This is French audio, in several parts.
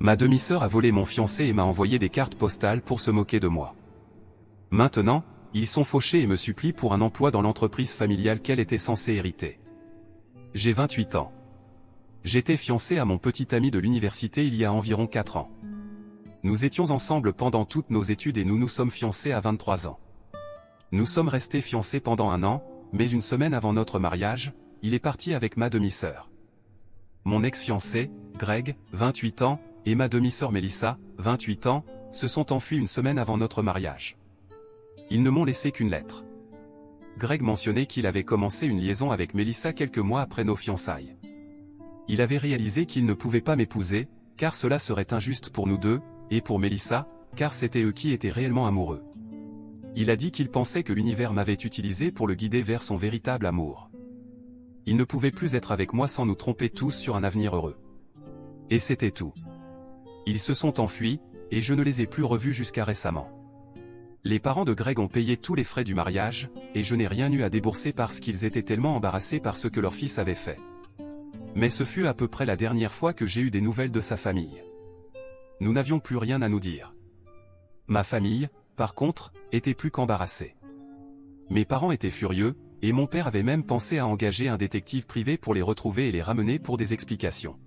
Ma demi-sœur a volé mon fiancé et m'a envoyé des cartes postales pour se moquer de moi. Maintenant, ils sont fauchés et me supplient pour un emploi dans l'entreprise familiale qu'elle était censée hériter. J'ai 28 ans. J'étais fiancé à mon petit ami de l'université il y a environ 4 ans. Nous étions ensemble pendant toutes nos études et nous nous sommes fiancés à 23 ans. Nous sommes restés fiancés pendant 1 an, mais une semaine avant notre mariage, il est parti avec ma demi-sœur. Mon ex-fiancé, Greg, 28 ans, et ma demi-sœur Melissa, 28 ans, se sont enfuis une semaine avant notre mariage. Ils ne m'ont laissé qu'une lettre. Greg mentionnait qu'il avait commencé une liaison avec Melissa quelques mois après nos fiançailles. Il avait réalisé qu'il ne pouvait pas m'épouser, car cela serait injuste pour nous deux, et pour Melissa, car c'était eux qui étaient réellement amoureux. Il a dit qu'il pensait que l'univers m'avait utilisé pour le guider vers son véritable amour. Il ne pouvait plus être avec moi sans nous tromper tous sur un avenir heureux. Et c'était tout. Ils se sont enfuis, et je ne les ai plus revus jusqu'à récemment. Les parents de Greg ont payé tous les frais du mariage, et je n'ai rien eu à débourser parce qu'ils étaient tellement embarrassés par ce que leur fils avait fait. Mais ce fut à peu près la dernière fois que j'ai eu des nouvelles de sa famille. Nous n'avions plus rien à nous dire. Ma famille, par contre, était plus qu'embarrassée. Mes parents étaient furieux, et mon père avait même pensé à engager un détective privé pour les retrouver et les ramener pour des explications.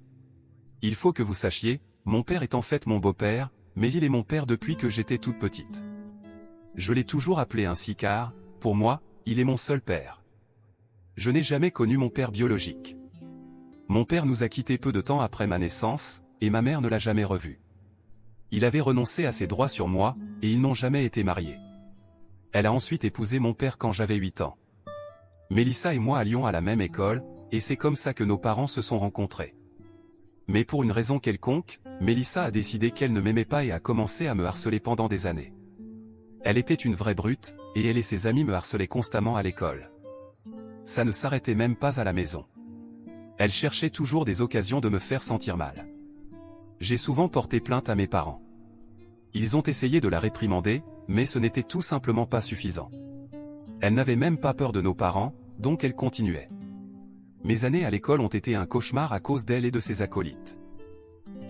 Il faut que vous sachiez, mon père est en fait mon beau-père, mais il est mon père depuis que j'étais toute petite. Je l'ai toujours appelé ainsi car, pour moi, il est mon seul père. Je n'ai jamais connu mon père biologique. Mon père nous a quittés peu de temps après ma naissance, et ma mère ne l'a jamais revu. Il avait renoncé à ses droits sur moi, et ils n'ont jamais été mariés. Elle a ensuite épousé mon père quand j'avais 8 ans. Melissa et moi allions à la même école, et c'est comme ça que nos parents se sont rencontrés. Mais pour une raison quelconque, Melissa a décidé qu'elle ne m'aimait pas et a commencé à me harceler pendant des années. Elle était une vraie brute, et elle et ses amis me harcelaient constamment à l'école. Ça ne s'arrêtait même pas à la maison. Elle cherchait toujours des occasions de me faire sentir mal. J'ai souvent porté plainte à mes parents. Ils ont essayé de la réprimander, mais ce n'était tout simplement pas suffisant. Elle n'avait même pas peur de nos parents, donc elle continuait. Mes années à l'école ont été un cauchemar à cause d'elle et de ses acolytes.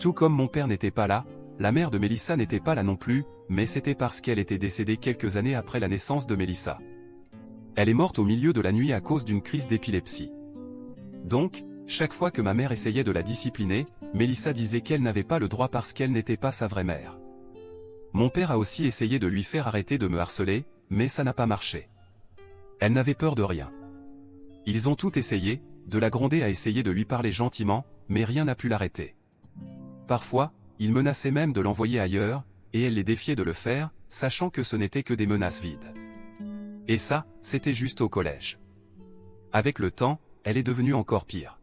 Tout comme mon père n'était pas là, la mère de Melissa n'était pas là non plus, mais c'était parce qu'elle était décédée quelques années après la naissance de Melissa. Elle est morte au milieu de la nuit à cause d'une crise d'épilepsie. Donc, chaque fois que ma mère essayait de la discipliner, Melissa disait qu'elle n'avait pas le droit parce qu'elle n'était pas sa vraie mère. Mon père a aussi essayé de lui faire arrêter de me harceler, mais ça n'a pas marché. Elle n'avait peur de rien. Ils ont tout essayé, de la gronder à essayer de lui parler gentiment, mais rien n'a pu l'arrêter. Parfois, ils menaçaient même de l'envoyer ailleurs, et elle les défiait de le faire, sachant que ce n'était que des menaces vides. Et ça, c'était juste au collège. Avec le temps, elle est devenue encore pire.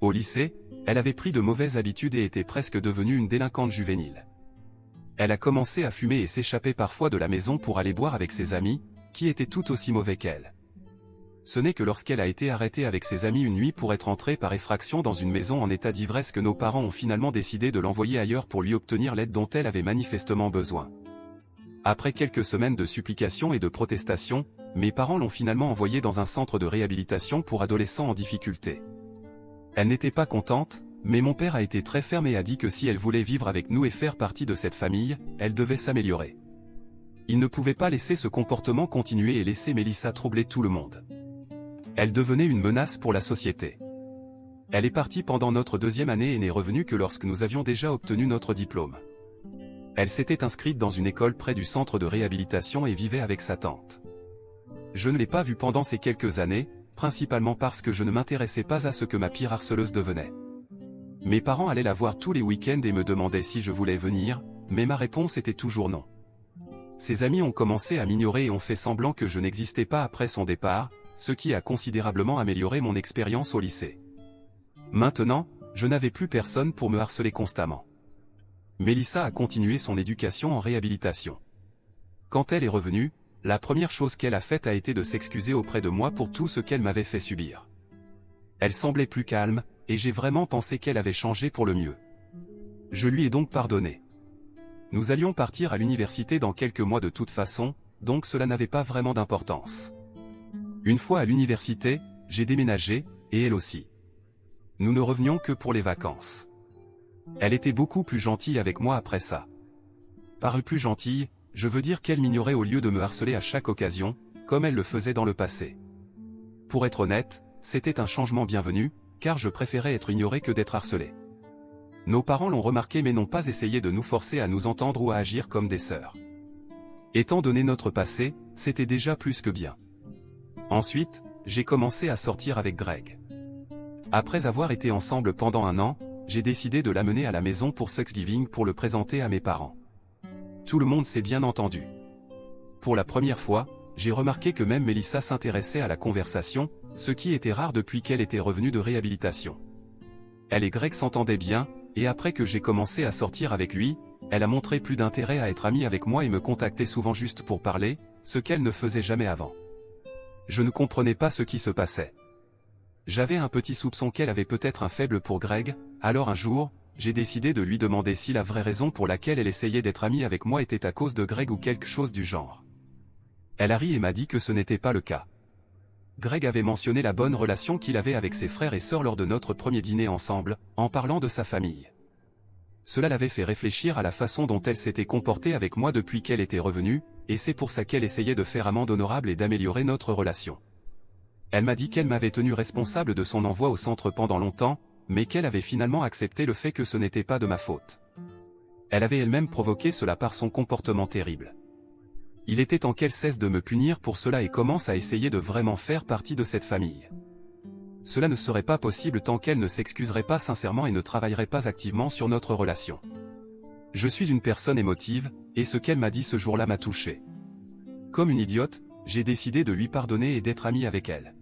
Au lycée, elle avait pris de mauvaises habitudes et était presque devenue une délinquante juvénile. Elle a commencé à fumer et s'échapper parfois de la maison pour aller boire avec ses amis, qui étaient tout aussi mauvais qu'elle. Ce n'est que lorsqu'elle a été arrêtée avec ses amis une nuit pour être entrée par effraction dans une maison en état d'ivresse que nos parents ont finalement décidé de l'envoyer ailleurs pour lui obtenir l'aide dont elle avait manifestement besoin. Après quelques semaines de supplications et de protestations, mes parents l'ont finalement envoyée dans un centre de réhabilitation pour adolescents en difficulté. Elle n'était pas contente, mais mon père a été très ferme et a dit que si elle voulait vivre avec nous et faire partie de cette famille, elle devait s'améliorer. Il ne pouvait pas laisser ce comportement continuer et laisser Melissa troubler tout le monde. Elle devenait une menace pour la société. Elle est partie pendant notre 2e année et n'est revenue que lorsque nous avions déjà obtenu notre diplôme. Elle s'était inscrite dans une école près du centre de réhabilitation et vivait avec sa tante. Je ne l'ai pas vue pendant ces quelques années, principalement parce que je ne m'intéressais pas à ce que ma pire harceleuse devenait. Mes parents allaient la voir tous les week-ends et me demandaient si je voulais venir, mais ma réponse était toujours non. Ses amis ont commencé à m'ignorer et ont fait semblant que je n'existais pas après son départ, ce qui a considérablement amélioré mon expérience au lycée. Maintenant, je n'avais plus personne pour me harceler constamment. Melissa a continué son éducation en réhabilitation. Quand elle est revenue, la première chose qu'elle a faite a été de s'excuser auprès de moi pour tout ce qu'elle m'avait fait subir. Elle semblait plus calme, et j'ai vraiment pensé qu'elle avait changé pour le mieux. Je lui ai donc pardonné. Nous allions partir à l'université dans quelques mois de toute façon, donc cela n'avait pas vraiment d'importance. Une fois à l'université, j'ai déménagé, et elle aussi. Nous ne revenions que pour les vacances. Elle était beaucoup plus gentille avec moi après ça. Par plus gentille, je veux dire qu'elle m'ignorait au lieu de me harceler à chaque occasion, comme elle le faisait dans le passé. Pour être honnête, c'était un changement bienvenu, car je préférais être ignoré que d'être harcelé. Nos parents l'ont remarqué mais n'ont pas essayé de nous forcer à nous entendre ou à agir comme des sœurs. Étant donné notre passé, c'était déjà plus que bien. Ensuite, j'ai commencé à sortir avec Greg. Après avoir été ensemble pendant 1 an, j'ai décidé de l'amener à la maison pour Thanksgiving pour le présenter à mes parents. Tout le monde s'est bien entendu. Pour la première fois, j'ai remarqué que même Melissa s'intéressait à la conversation, ce qui était rare depuis qu'elle était revenue de réhabilitation. Elle et Greg s'entendaient bien, et après que j'ai commencé à sortir avec lui, elle a montré plus d'intérêt à être amie avec moi et me contactait souvent juste pour parler, ce qu'elle ne faisait jamais avant. Je ne comprenais pas ce qui se passait. J'avais un petit soupçon qu'elle avait peut-être un faible pour Greg, alors un jour, j'ai décidé de lui demander si la vraie raison pour laquelle elle essayait d'être amie avec moi était à cause de Greg ou quelque chose du genre. Elle a ri et m'a dit que ce n'était pas le cas. Greg avait mentionné la bonne relation qu'il avait avec ses frères et sœurs lors de notre premier dîner ensemble, en parlant de sa famille. Cela l'avait fait réfléchir à la façon dont elle s'était comportée avec moi depuis qu'elle était revenue, et c'est pour ça qu'elle essayait de faire amende honorable et d'améliorer notre relation. Elle m'a dit qu'elle m'avait tenu responsable de son envoi au centre pendant longtemps, mais qu'elle avait finalement accepté le fait que ce n'était pas de ma faute. Elle avait elle-même provoqué cela par son comportement terrible. Il était temps qu'elle cesse de me punir pour cela et commence à essayer de vraiment faire partie de cette famille. Cela ne serait pas possible tant qu'elle ne s'excuserait pas sincèrement et ne travaillerait pas activement sur notre relation. Je suis une personne émotive, et ce qu'elle m'a dit ce jour-là m'a touché. Comme une idiote, j'ai décidé de lui pardonner et d'être ami avec elle.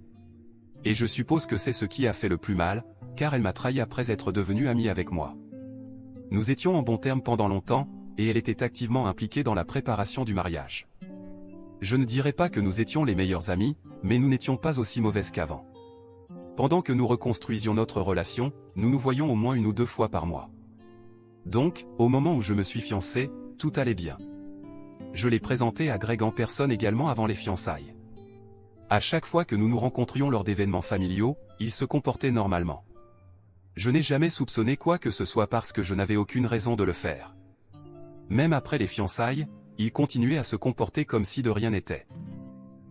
Et je suppose que c'est ce qui a fait le plus mal, car elle m'a trahi après être devenue amie avec moi. Nous étions en bons termes pendant longtemps, et elle était activement impliquée dans la préparation du mariage. Je ne dirais pas que nous étions les meilleurs amis, mais nous n'étions pas aussi mauvaises qu'avant. Pendant que nous reconstruisions notre relation, nous nous voyions au moins 1 ou 2 fois par mois. Donc, au moment où je me suis fiancé, tout allait bien. Je l'ai présenté à Greg en personne également avant les fiançailles. À chaque fois que nous nous rencontrions lors d'événements familiaux, il se comportait normalement. Je n'ai jamais soupçonné quoi que ce soit parce que je n'avais aucune raison de le faire. Même après les fiançailles, il continuait à se comporter comme si de rien n'était.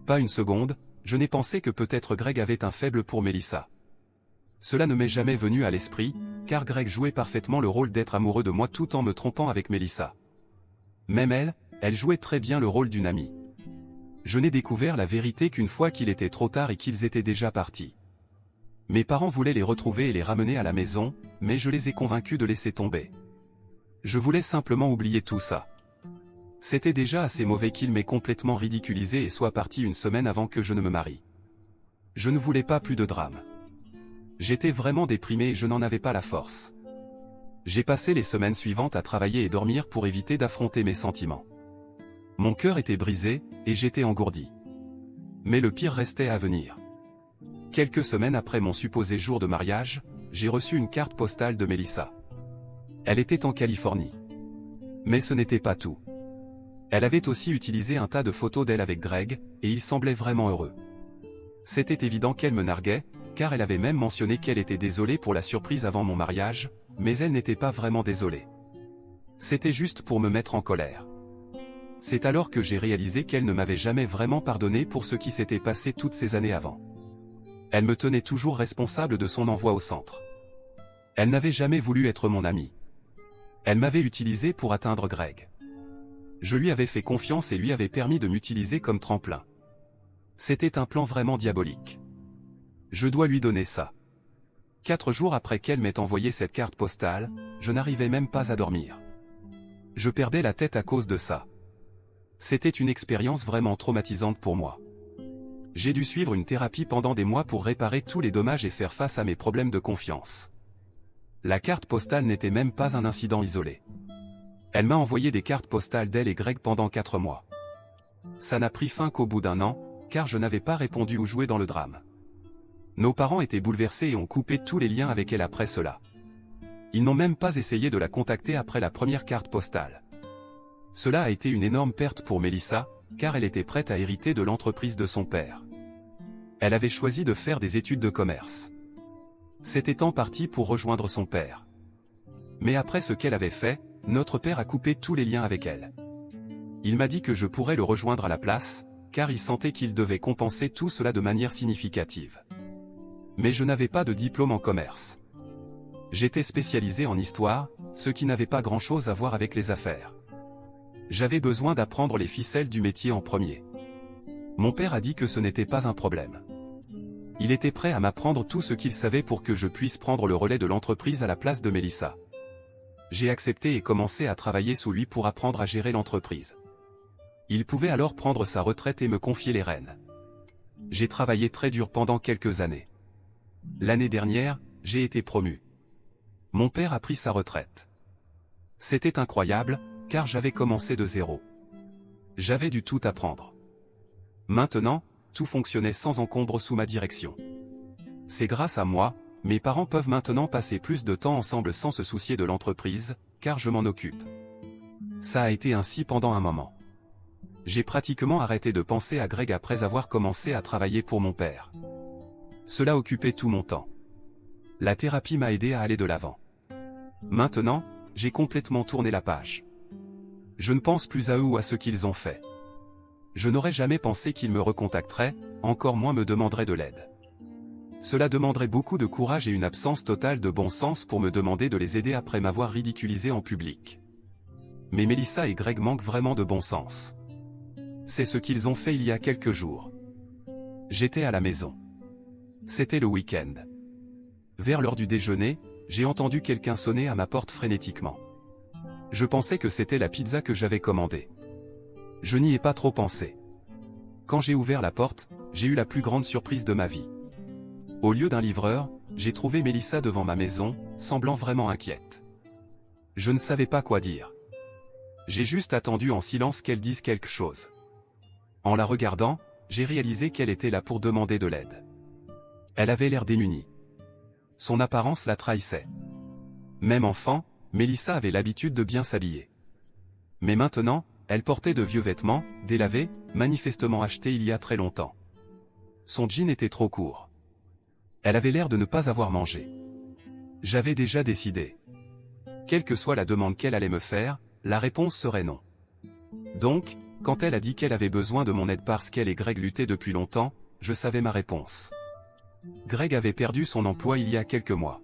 Pas une seconde, je n'ai pensé que peut-être Greg avait un faible pour Melissa. Cela ne m'est jamais venu à l'esprit, car Greg jouait parfaitement le rôle d'être amoureux de moi tout en me trompant avec Melissa. Même elle jouait très bien le rôle d'une amie. Je n'ai découvert la vérité qu'une fois qu'il était trop tard et qu'ils étaient déjà partis. Mes parents voulaient les retrouver et les ramener à la maison, mais je les ai convaincus de laisser tomber. Je voulais simplement oublier tout ça. C'était déjà assez mauvais qu'il m'ait complètement ridiculisé et soit parti 1 semaine avant que je ne me marie. Je ne voulais pas plus de drame. J'étais vraiment déprimé et je n'en avais pas la force. J'ai passé les semaines suivantes à travailler et dormir pour éviter d'affronter mes sentiments. Mon cœur était brisé, et j'étais engourdi. Mais le pire restait à venir. Quelques semaines après mon supposé jour de mariage, j'ai reçu une carte postale de Melissa. Elle était en Californie. Mais ce n'était pas tout. Elle avait aussi utilisé un tas de photos d'elle avec Greg, et il semblait vraiment heureux. C'était évident qu'elle me narguait, car elle avait même mentionné qu'elle était désolée pour la surprise avant mon mariage, mais elle n'était pas vraiment désolée. C'était juste pour me mettre en colère. C'est alors que j'ai réalisé qu'elle ne m'avait jamais vraiment pardonné pour ce qui s'était passé toutes ces années avant. Elle me tenait toujours responsable de son envoi au centre. Elle n'avait jamais voulu être mon amie. Elle m'avait utilisé pour atteindre Greg. Je lui avais fait confiance et lui avais permis de m'utiliser comme tremplin. C'était un plan vraiment diabolique. Je dois lui donner ça. 4 jours après qu'elle m'ait envoyé cette carte postale, je n'arrivais même pas à dormir. Je perdais la tête à cause de ça. C'était une expérience vraiment traumatisante pour moi. J'ai dû suivre une thérapie pendant des mois pour réparer tous les dommages et faire face à mes problèmes de confiance. La carte postale n'était même pas un incident isolé. Elle m'a envoyé des cartes postales d'elle et Greg pendant 4 mois. Ça n'a pris fin qu'au bout d'1 an, car je n'avais pas répondu ou joué dans le drame. Nos parents étaient bouleversés et ont coupé tous les liens avec elle après cela. Ils n'ont même pas essayé de la contacter après la première carte postale. Cela a été une énorme perte pour Melissa, car elle était prête à hériter de l'entreprise de son père. Elle avait choisi de faire des études de commerce. C'était en partie pour rejoindre son père. Mais après ce qu'elle avait fait, notre père a coupé tous les liens avec elle. Il m'a dit que je pourrais le rejoindre à la place, car il sentait qu'il devait compenser tout cela de manière significative. Mais je n'avais pas de diplôme en commerce. J'étais spécialisé en histoire, ce qui n'avait pas grand-chose à voir avec les affaires. J'avais besoin d'apprendre les ficelles du métier en premier. Mon père a dit que ce n'était pas un problème. Il était prêt à m'apprendre tout ce qu'il savait pour que je puisse prendre le relais de l'entreprise à la place de Mélissa. J'ai accepté et commencé à travailler sous lui pour apprendre à gérer l'entreprise. Il pouvait alors prendre sa retraite et me confier les rênes. J'ai travaillé très dur pendant quelques années. L'année dernière, j'ai été promu. Mon père a pris sa retraite. C'était incroyable, car j'avais commencé de zéro. J'avais dû tout apprendre. Maintenant, tout fonctionnait sans encombre sous ma direction. C'est grâce à moi, mes parents peuvent maintenant passer plus de temps ensemble sans se soucier de l'entreprise, car je m'en occupe. Ça a été ainsi pendant un moment. J'ai pratiquement arrêté de penser à Greg après avoir commencé à travailler pour mon père. Cela occupait tout mon temps. La thérapie m'a aidé à aller de l'avant. Maintenant, j'ai complètement tourné la page. Je ne pense plus à eux ou à ce qu'ils ont fait. Je n'aurais jamais pensé qu'ils me recontacteraient, encore moins me demanderaient de l'aide. Cela demanderait beaucoup de courage et une absence totale de bon sens pour me demander de les aider après m'avoir ridiculisé en public. Mais Mélissa et Greg manquent vraiment de bon sens. C'est ce qu'ils ont fait il y a quelques jours. J'étais à la maison. C'était le week-end. Vers l'heure du déjeuner, j'ai entendu quelqu'un sonner à ma porte frénétiquement. Je pensais que c'était la pizza que j'avais commandée. Je n'y ai pas trop pensé. Quand j'ai ouvert la porte, j'ai eu la plus grande surprise de ma vie. Au lieu d'un livreur, j'ai trouvé Mélissa devant ma maison, semblant vraiment inquiète. Je ne savais pas quoi dire. J'ai juste attendu en silence qu'elle dise quelque chose. En la regardant, j'ai réalisé qu'elle était là pour demander de l'aide. Elle avait l'air démunie. Son apparence la trahissait. Même enfant, Mélissa avait l'habitude de bien s'habiller. Mais maintenant, elle portait de vieux vêtements, délavés, manifestement achetés il y a très longtemps. Son jean était trop court. Elle avait l'air de ne pas avoir mangé. J'avais déjà décidé. Quelle que soit la demande qu'elle allait me faire, la réponse serait non. Donc, quand elle a dit qu'elle avait besoin de mon aide parce qu'elle et Greg luttaient depuis longtemps, je savais ma réponse. Greg avait perdu son emploi il y a quelques mois.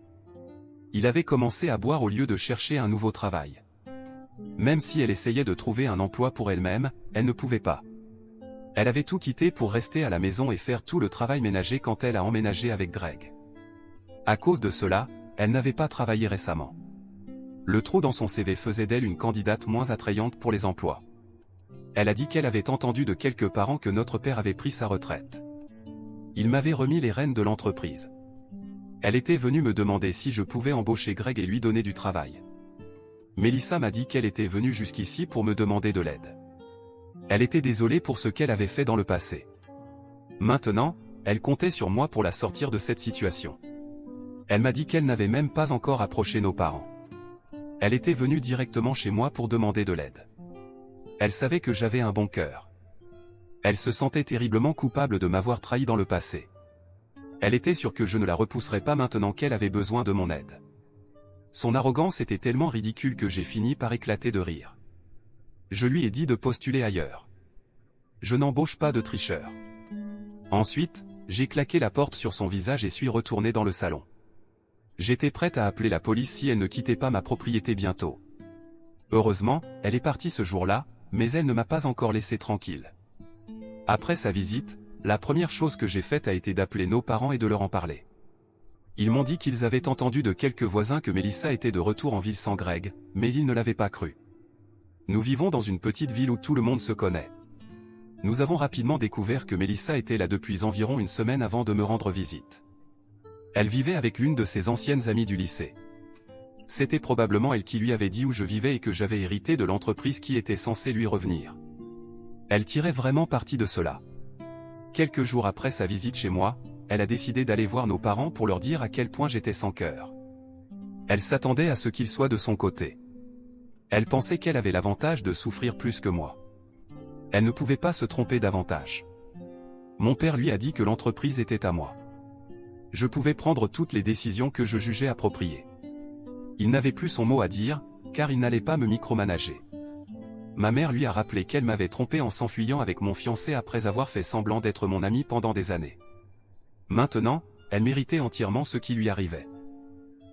Il avait commencé à boire au lieu de chercher un nouveau travail. Même si elle essayait de trouver un emploi pour elle-même, elle ne pouvait pas. Elle avait tout quitté pour rester à la maison et faire tout le travail ménager quand elle a emménagé avec Greg. À cause de cela, elle n'avait pas travaillé récemment. Le trou dans son CV faisait d'elle une candidate moins attrayante pour les emplois. Elle a dit qu'elle avait entendu de quelques parents que notre père avait pris sa retraite. Il m'avait remis les rênes de l'entreprise. Elle était venue me demander si je pouvais embaucher Greg et lui donner du travail. Mélissa m'a dit qu'elle était venue jusqu'ici pour me demander de l'aide. Elle était désolée pour ce qu'elle avait fait dans le passé. Maintenant, elle comptait sur moi pour la sortir de cette situation. Elle m'a dit qu'elle n'avait même pas encore approché nos parents. Elle était venue directement chez moi pour demander de l'aide. Elle savait que j'avais un bon cœur. Elle se sentait terriblement coupable de m'avoir trahi dans le passé. Elle était sûre que je ne la repousserais pas maintenant qu'elle avait besoin de mon aide. Son arrogance était tellement ridicule que j'ai fini par éclater de rire. Je lui ai dit de postuler ailleurs. Je n'embauche pas de tricheur. Ensuite, j'ai claqué la porte sur son visage et suis retourné dans le salon. J'étais prête à appeler la police si elle ne quittait pas ma propriété bientôt. Heureusement, elle est partie ce jour-là, mais elle ne m'a pas encore laissé tranquille. Après sa visite, la première chose que j'ai faite a été d'appeler nos parents et de leur en parler. Ils m'ont dit qu'ils avaient entendu de quelques voisins que Mélissa était de retour en ville sans Greg, mais ils ne l'avaient pas cru. Nous vivons dans une petite ville où tout le monde se connaît. Nous avons rapidement découvert que Mélissa était là depuis environ une semaine avant de me rendre visite. Elle vivait avec l'une de ses anciennes amies du lycée. C'était probablement elle qui lui avait dit où je vivais et que j'avais hérité de l'entreprise qui était censée lui revenir. Elle tirait vraiment parti de cela. Quelques jours après sa visite chez moi, elle a décidé d'aller voir nos parents pour leur dire à quel point j'étais sans cœur. Elle s'attendait à ce qu'ils soient de son côté. Elle pensait qu'elle avait l'avantage de souffrir plus que moi. Elle ne pouvait pas se tromper davantage. Mon père lui a dit que l'entreprise était à moi. Je pouvais prendre toutes les décisions que je jugeais appropriées. Il n'avait plus son mot à dire, car il n'allait pas me micromanager. Ma mère lui a rappelé qu'elle m'avait trompé en s'enfuyant avec mon fiancé après avoir fait semblant d'être mon ami pendant des années. Maintenant, elle méritait entièrement ce qui lui arrivait.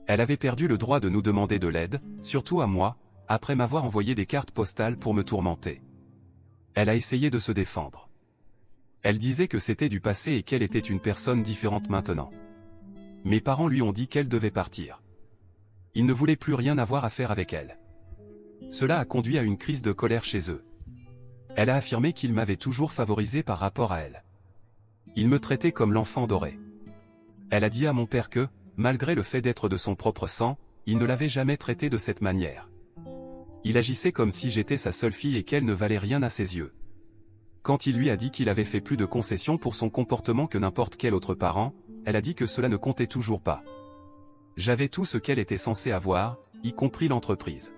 Elle avait perdu le droit de nous demander de l'aide, surtout à moi, après m'avoir envoyé des cartes postales pour me tourmenter. Elle a essayé de se défendre. Elle disait que c'était du passé et qu'elle était une personne différente maintenant. Mes parents lui ont dit qu'elle devait partir. Ils ne voulaient plus rien avoir à faire avec elle. Cela a conduit à une crise de colère chez eux. Elle a affirmé qu'il m'avait toujours favorisé par rapport à elle. Il me traitait comme l'enfant doré. Elle a dit à mon père que, malgré le fait d'être de son propre sang, il ne l'avait jamais traité de cette manière. Il agissait comme si j'étais sa seule fille et qu'elle ne valait rien à ses yeux. Quand il lui a dit qu'il avait fait plus de concessions pour son comportement que n'importe quel autre parent, elle a dit que cela ne comptait toujours pas. J'avais tout ce qu'elle était censée avoir, y compris l'entreprise.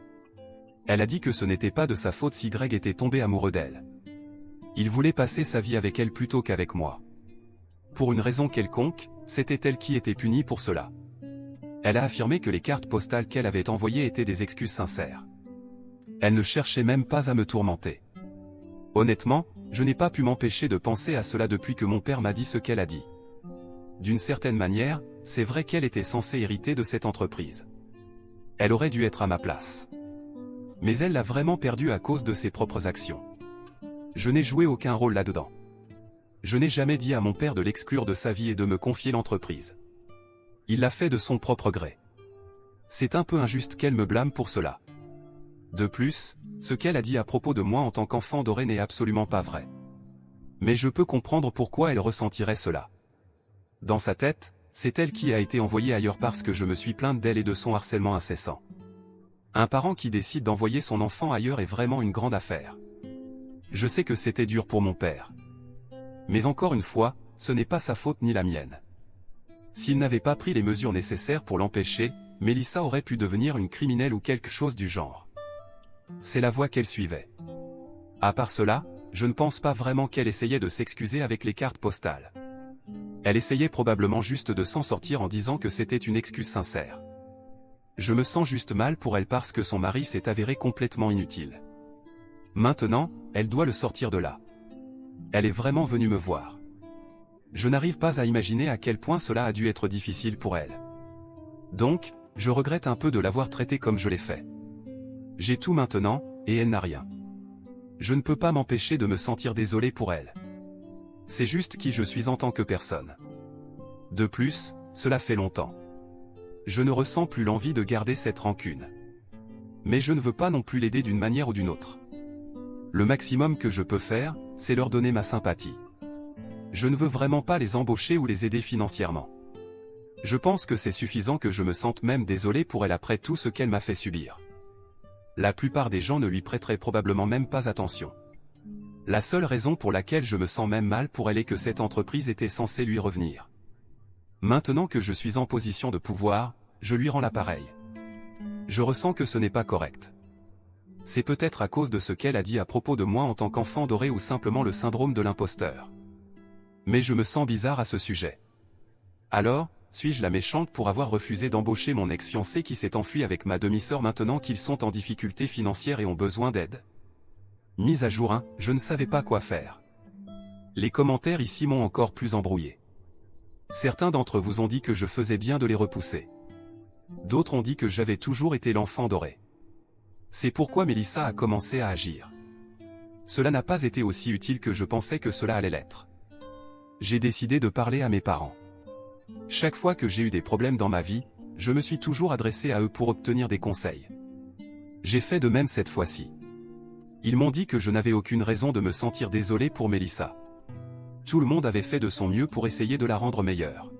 Elle a dit que ce n'était pas de sa faute si Greg était tombé amoureux d'elle. Il voulait passer sa vie avec elle plutôt qu'avec moi. Pour une raison quelconque, c'était elle qui était punie pour cela. Elle a affirmé que les cartes postales qu'elle avait envoyées étaient des excuses sincères. Elle ne cherchait même pas à me tourmenter. Honnêtement, je n'ai pas pu m'empêcher de penser à cela depuis que mon père m'a dit ce qu'elle a dit. D'une certaine manière, c'est vrai qu'elle était censée hériter de cette entreprise. Elle aurait dû être à ma place. Mais elle l'a vraiment perdu à cause de ses propres actions. Je n'ai joué aucun rôle là-dedans. Je n'ai jamais dit à mon père de l'exclure de sa vie et de me confier l'entreprise. Il l'a fait de son propre gré. C'est un peu injuste qu'elle me blâme pour cela. De plus, ce qu'elle a dit à propos de moi en tant qu'enfant doré n'est absolument pas vrai. Mais je peux comprendre pourquoi elle ressentirait cela. Dans sa tête, c'est elle qui a été envoyée ailleurs parce que je me suis plainte d'elle et de son harcèlement incessant. Un parent qui décide d'envoyer son enfant ailleurs est vraiment une grande affaire. Je sais que c'était dur pour mon père. Mais encore une fois, ce n'est pas sa faute ni la mienne. S'il n'avait pas pris les mesures nécessaires pour l'empêcher, Mélissa aurait pu devenir une criminelle ou quelque chose du genre. C'est la voie qu'elle suivait. À part cela, je ne pense pas vraiment qu'elle essayait de s'excuser avec les cartes postales. Elle essayait probablement juste de s'en sortir en disant que c'était une excuse sincère. Je me sens juste mal pour elle parce que son mari s'est avéré complètement inutile. Maintenant, elle doit le sortir de là. Elle est vraiment venue me voir. Je n'arrive pas à imaginer à quel point cela a dû être difficile pour elle. Donc, je regrette un peu de l'avoir traitée comme je l'ai fait. J'ai tout maintenant, et elle n'a rien. Je ne peux pas m'empêcher de me sentir désolé pour elle. C'est juste qui je suis en tant que personne. De plus, cela fait longtemps. Je ne ressens plus l'envie de garder cette rancune. Mais je ne veux pas non plus l'aider d'une manière ou d'une autre. Le maximum que je peux faire, c'est leur donner ma sympathie. Je ne veux vraiment pas les embaucher ou les aider financièrement. Je pense que c'est suffisant que je me sente même désolé pour elle après tout ce qu'elle m'a fait subir. La plupart des gens ne lui prêteraient probablement même pas attention. La seule raison pour laquelle je me sens même mal pour elle est que cette entreprise était censée lui revenir. Maintenant que je suis en position de pouvoir, je lui rends l'appareil. Je ressens que ce n'est pas correct. C'est peut-être à cause de ce qu'elle a dit à propos de moi en tant qu'enfant doré ou simplement le syndrome de l'imposteur. Mais je me sens bizarre à ce sujet. Alors, suis-je la méchante pour avoir refusé d'embaucher mon ex-fiancé qui s'est enfui avec ma demi-sœur maintenant qu'ils sont en difficulté financière et ont besoin d'aide? Mise à jour 1, je ne savais pas quoi faire. Les commentaires ici m'ont encore plus embrouillé. Certains d'entre vous ont dit que je faisais bien de les repousser. D'autres ont dit que j'avais toujours été l'enfant doré. C'est pourquoi Mélissa a commencé à agir. Cela n'a pas été aussi utile que je pensais que cela allait l'être. J'ai décidé de parler à mes parents. Chaque fois que j'ai eu des problèmes dans ma vie, je me suis toujours adressé à eux pour obtenir des conseils. J'ai fait de même cette fois-ci. Ils m'ont dit que je n'avais aucune raison de me sentir désolé pour Mélissa. Tout le monde avait fait de son mieux pour essayer de la rendre meilleure.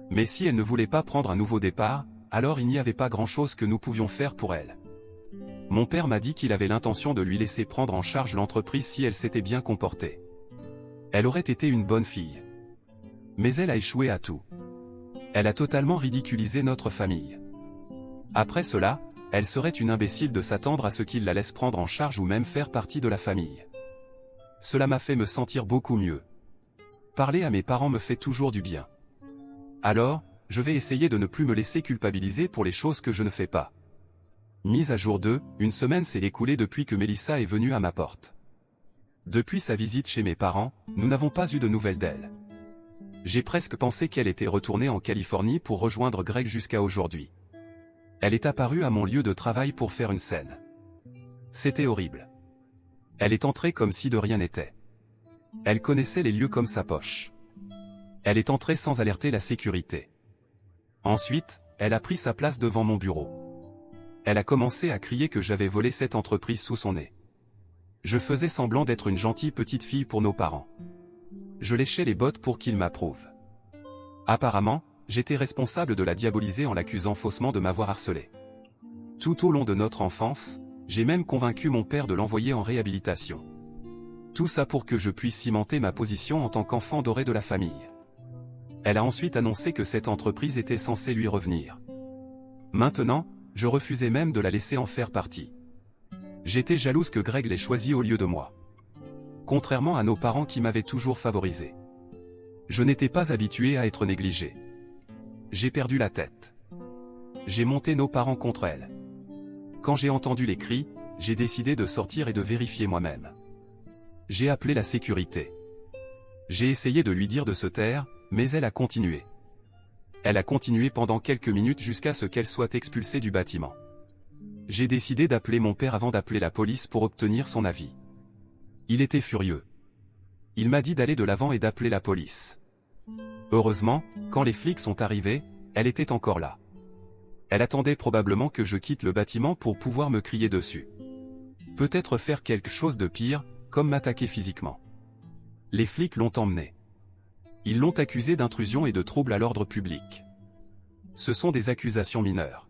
Mais si elle ne voulait pas prendre un nouveau départ, alors il n'y avait pas grand-chose que nous pouvions faire pour elle. Mon père m'a dit qu'il avait l'intention de lui laisser prendre en charge l'entreprise si elle s'était bien comportée. Elle aurait été une bonne fille. Mais elle a échoué à tout. Elle a totalement ridiculisé notre famille. Après cela, elle serait une imbécile de s'attendre à ce qu'il la laisse prendre en charge ou même faire partie de la famille. Cela m'a fait me sentir beaucoup mieux. Parler à mes parents me fait toujours du bien. Alors, je vais essayer de ne plus me laisser culpabiliser pour les choses que je ne fais pas. Mise à jour 2, une semaine s'est écoulée depuis que Mélissa est venue à ma porte. Depuis sa visite chez mes parents, nous n'avons pas eu de nouvelles d'elle. J'ai presque pensé qu'elle était retournée en Californie pour rejoindre Greg jusqu'à aujourd'hui. Elle est apparue à mon lieu de travail pour faire une scène. C'était horrible. Elle est entrée comme si de rien n'était. Elle connaissait les lieux comme sa poche. Elle est entrée sans alerter la sécurité. Ensuite, elle a pris sa place devant mon bureau. Elle a commencé à crier que j'avais volé cette entreprise sous son nez. Je faisais semblant d'être une gentille petite fille pour nos parents. Je léchais les bottes pour qu'ils m'approuvent. Apparemment, j'étais responsable de la diaboliser en l'accusant faussement de m'avoir harcelé. Tout au long de notre enfance, j'ai même convaincu mon père de l'envoyer en réhabilitation. Tout ça pour que je puisse cimenter ma position en tant qu'enfant doré de la famille. Elle a ensuite annoncé que cette entreprise était censée lui revenir. Maintenant, je refusais même de la laisser en faire partie. J'étais jalouse que Greg l'ait choisi au lieu de moi. Contrairement à nos parents qui m'avaient toujours favorisé. Je n'étais pas habitué à être négligé. J'ai perdu la tête. J'ai monté nos parents contre elle. Quand j'ai entendu les cris, j'ai décidé de sortir et de vérifier moi-même. J'ai appelé la sécurité. J'ai essayé de lui dire de se taire, mais elle a continué. Elle a continué pendant quelques minutes jusqu'à ce qu'elle soit expulsée du bâtiment. J'ai décidé d'appeler mon père avant d'appeler la police pour obtenir son avis. Il était furieux. Il m'a dit d'aller de l'avant et d'appeler la police. Heureusement, quand les flics sont arrivés, elle était encore là. Elle attendait probablement que je quitte le bâtiment pour pouvoir me crier dessus. Peut-être faire quelque chose de pire, comme m'attaquer physiquement. Les flics l'ont emmenée. Ils l'ont accusée d'intrusion et de trouble à l'ordre public. Ce sont des accusations mineures.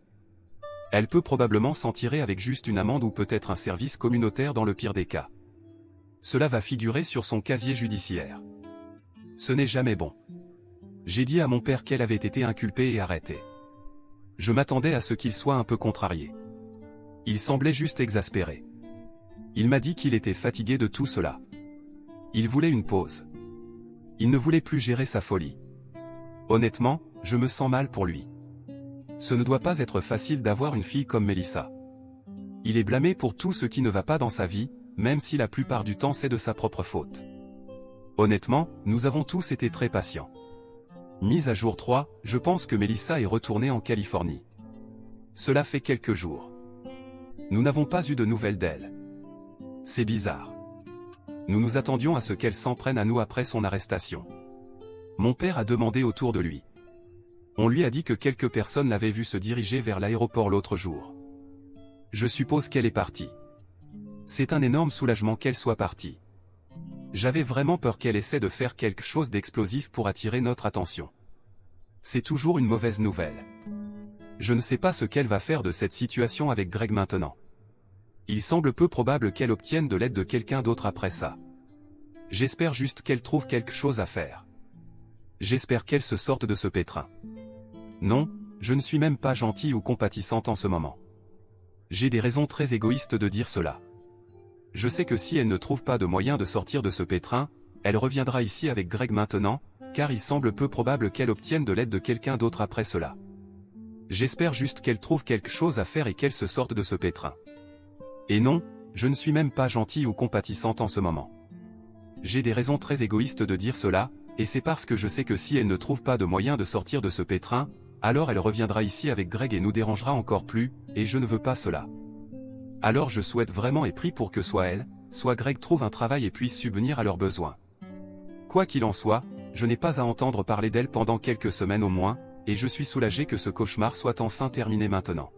Elle peut probablement s'en tirer avec juste une amende ou peut-être un service communautaire dans le pire des cas. Cela va figurer sur son casier judiciaire. Ce n'est jamais bon. J'ai dit à mon père qu'elle avait été inculpée et arrêtée. Je m'attendais à ce qu'il soit un peu contrarié. Il semblait juste exaspéré. Il m'a dit qu'il était fatigué de tout cela. Il voulait une pause. Il ne voulait plus gérer sa folie. Honnêtement, je me sens mal pour lui. Ce ne doit pas être facile d'avoir une fille comme Mélissa. Il est blâmé pour tout ce qui ne va pas dans sa vie, même si la plupart du temps c'est de sa propre faute. Honnêtement, nous avons tous été très patients. Mise à jour 3, je pense que Mélissa est retournée en Californie. Cela fait quelques jours. Nous n'avons pas eu de nouvelles d'elle. C'est bizarre. Nous nous attendions à ce qu'elle s'en prenne à nous après son arrestation. Mon père a demandé autour de lui. On lui a dit que quelques personnes l'avaient vue se diriger vers l'aéroport l'autre jour. Je suppose qu'elle est partie. C'est un énorme soulagement qu'elle soit partie. J'avais vraiment peur qu'elle essaie de faire quelque chose d'explosif pour attirer notre attention. C'est toujours une mauvaise nouvelle. Je ne sais pas ce qu'elle va faire de cette situation avec Greg maintenant. Il semble peu probable qu'elle obtienne de l'aide de quelqu'un d'autre après ça. J'espère juste qu'elle trouve quelque chose à faire. J'espère qu'elle se sorte de ce pétrin. Non, je ne suis même pas gentille ou compatissante en ce moment. J'ai des raisons très égoïstes de dire cela. Je sais que si elle ne trouve pas de moyen de sortir de ce pétrin, elle reviendra ici avec Greg maintenant, car il semble peu probable qu'elle obtienne de l'aide de quelqu'un d'autre après cela. J'espère juste qu'elle trouve quelque chose à faire et qu'elle se sorte de ce pétrin. Et non, je ne suis même pas gentille ou compatissante en ce moment. J'ai des raisons très égoïstes de dire cela, et c'est parce que je sais que si elle ne trouve pas de moyen de sortir de ce pétrin, alors elle reviendra ici avec Greg et nous dérangera encore plus, et je ne veux pas cela. Alors je souhaite vraiment et prie pour que soit elle, soit Greg trouve un travail et puisse subvenir à leurs besoins. Quoi qu'il en soit, je n'ai pas à entendre parler d'elle pendant quelques semaines au moins, et je suis soulagé que ce cauchemar soit enfin terminé maintenant.